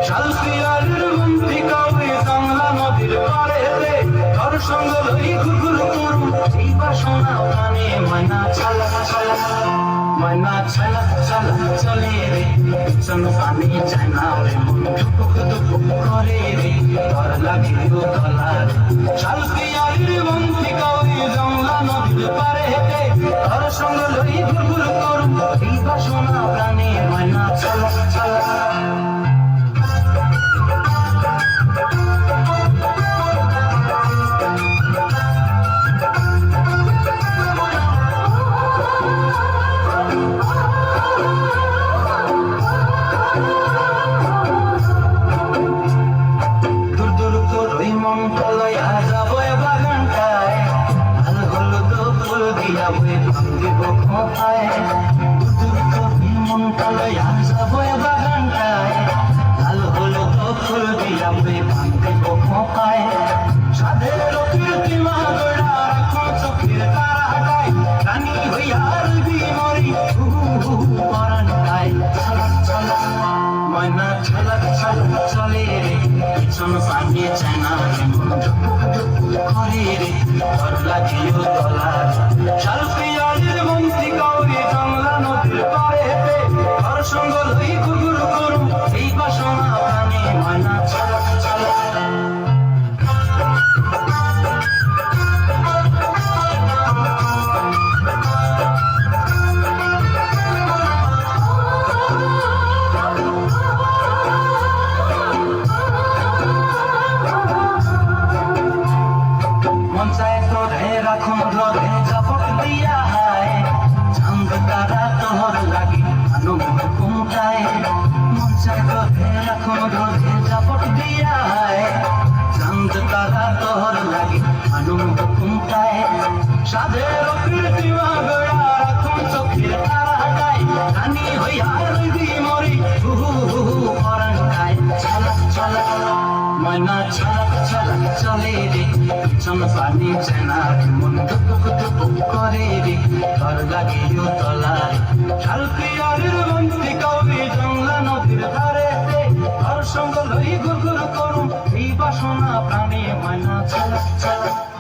শালপিয়ারের মন্ত্রিকা ওই বাংলা নদীর পাড়েতে তোর সঙ্গ লই ঘুরঘুর করুম এই বাসনা প্রাণে ময়না ছালা ছালা ময়না ছালা ছালা চলে রে চন পানি চায় না রে মন ধুপুক ধুপুক করে রে তোর লাগিও তলার শালপিয়ারের মন্ত্রিকা ওই বাংলা নদীর পাড়েতে তোর সঙ্গ লই ঘুরঘুর করুম এই বাসনা প্রাণে ময়না ছালা ছালা ময়না ছালা ছালা চলে রে পিছন পানিয়ে চায় না করে রে তোর লাগিও তলার শালপিয়ারের মন্ত্রিকা ওই বাংলা নদীর পাড়েতে তোর সঙ্গ লই ঘুরঘুর করুম এই বাসনা প্রাণে ময়না ছালা ছালা রাখুন ধরে জাপট দিয়া হায় চাঁদ তারা তোহর লাগি আনন্দ কুমটায় মন চায় ধরে রাখুন ধরে জাপট দিয়া হায় চাঁদ তারা তোহর লাগি আনন্দ কুমটায় সাধের কীর্তিমা গড়া রাখুন চোখের তারা হাটায় রানী হইয়া রইবি মরি হুহু হুহু পরাণ গায় ছালা ছালা ময়না ছালা ছালা চলে রে পিছন পানি চায় না মন ধুপুক ধুপুক করে রে তোর লাগিও তলায় শালপিয়ারের মন্ত্রিকা ওই বাংলা নদীর ধারেতে তোর সঙ্গ লই ঘুরঘুর করুম এই বাসনা প্রাণে ময়না ছালা ছালা